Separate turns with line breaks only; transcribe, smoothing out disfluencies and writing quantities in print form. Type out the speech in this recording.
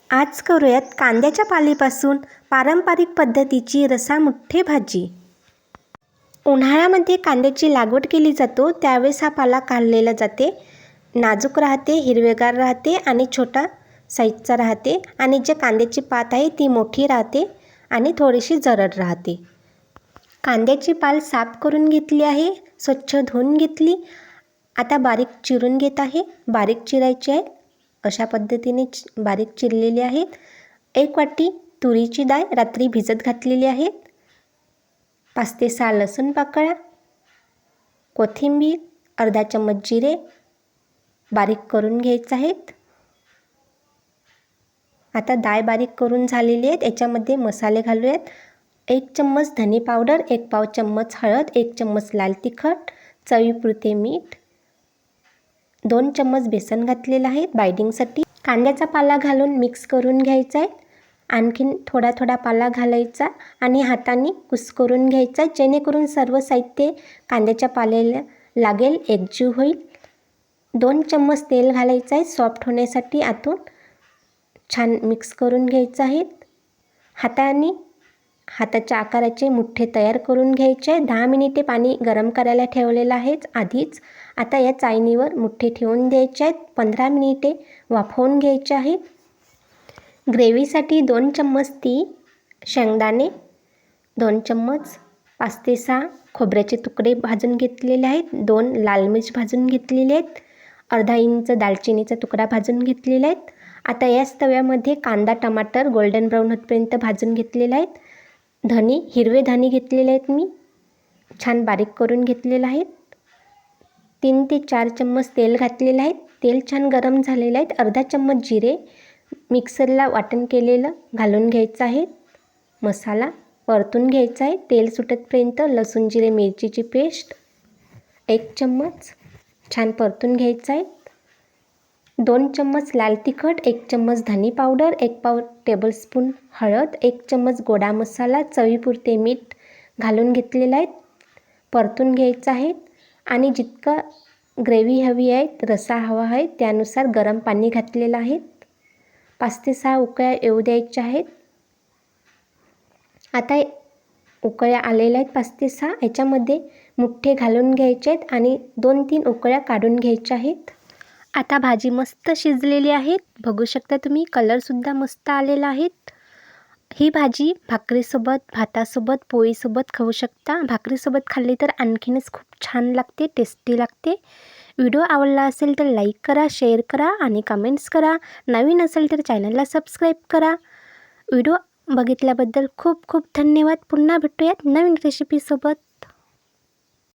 आज करूयात कांद्याच्या पालीपासून पारंपरिक पद्धतीची रसामुठ्ठे भाजी। उन्हाळ्यामध्ये कांद्याची लागवड केली जातो, त्यावेळेस हा पाला काढलेला जाते। नाजूक राहते, हिरवेगार राहते आणि छोटा साईजचा राहते आणि जे कांद्याची पात आहे ती मोठी राहते आणि थोडीशी जरड राहते। कांद्याची पाल साफ करून घेतली आहे, स्वच्छ धुवून घेतली। आता बारीक चिरून घेत आहे। बारीक चिरायची आहे, अशा पद्धतीने बारीक चिरलेले आहेत। 1 वाटी तुरीची डाळ रात्री भिजत घातलेली आहे। 5 ते 6 लसूण पाकळ्या, कोथिंबीर, अर्धा चम्मच जिरे बारीक करून घ्यायचे आहेत। आता डाळ बारीक करून झालेली आहे, याच्यामध्ये मसाले घालूयात। 1 चम्मच धने पावडर, 1 पाव चम्मच हळद, 1 चम्मच लाल तिखट, चवीपुरते मीठ, 2 चम्मच बेसन घातलेलं आहे बाइंडिंगसाठी। कांद्याचा पाला घालून मिक्स करून घ्यायचा आहे। आणखीन थोडा थोडा पाला घालायचा आणि हाताने कुस्करून घ्यायचा, जेणेकरून सर्व साहित्य कांद्याच्या पाल्याला लागेल, एकजीव होईल। 2 चम्मच तेल घालायचं आहे सॉफ्ट होण्यासाठी। आतून छान मिक्स करून घ्यायचं आहे। हाताने हाताच्या आकाराचे मुठ्ठे तयार करून घ्यायचे। 10 मिनिटे पाणी गरम करायला ठेवलेलं आहे आधीच। आता या चाळणीवर मुठ्ठे ठेवून द्यायचे आहेत। 15 मिनिटे वाफवून घ्यायचे आहेत। ग्रेव्हीसाठी 2 चम्मच तीळ, शेंगदाणे 2 चम्मच, 5 ते 6 खोबऱ्याचे तुकडे भाजून घेतलेले आहेत, 2 लाल मिर्च भाजून घेतलेले आहेत, अर्धा इंच दालचिनीचा तुकडा भाजून घेतलेला आहे। आता याच तव्यामध्ये कांदा टमाटर गोल्डन ब्राऊन होतपर्यंत भाजून घेतलेला आहे। धने, हिरवे धने घेतलेले आहेत मी, छान बारीक करून घेतलेले आहेत। 3 ते 4 चम्मच तेल घातलेलं आहे। तेल छान गरम झालेलं आहे। अर्धा चम्मच जिरे मिक्सरला वाटण केलेलं घालून घ्यायचं आहे। मसाला परतून घ्यायचा आहे तेल सुटेपर्यंत। लसूण जिरे मिरचीची पेस्ट 1 चम्मच छान परतून घ्यायचं आहे। 2 चम्मच लाल तिखट, 1 चम्मच धने पावडर, 1 पाव टेबलस्पून हळद, 1 चम्मच गोडा मसाला, चवीपुरते मीठ घालून घेतलेलं आहे, परतून घ्यायचं आहे। आणि जितकं ग्रेव्ही हवी आहे, रसा हवा आहे, त्यानुसार गरम पाणी घातलेलं आहे। 5 ते 6 उकळ्या येऊ द्यायच्या आहेत। आता उकळ्या आलेल्या आहेत 5 ते 6, याच्यामध्ये मुठ्ठे घालून घ्यायचे आहेत आणि 2-3 उकळ्या काढून घ्यायच्या आहेत। आता भाजी मस्त शिजलेली आहे, बघू शकता तुम्ही, कलरसुद्धा मस्त आलेला आहे। ही भाजी भाकरीसोबत, भातासोबत, पोळीसोबत खाऊ शकता। भाकरीसोबत खाल्ली तर आणखीनच खूप छान लागते, टेस्टी लागते। व्हिडिओ आवडला असेल तर लाईक करा, शेअर करा आणि कमेंट्स करा। नवीन असेल तर चॅनलला सबस्क्राईब करा। व्हिडिओ बघितल्याबद्दल खूप खूप धन्यवाद। पुन्हा भेटूयात नवीन रेसिपीसोबत।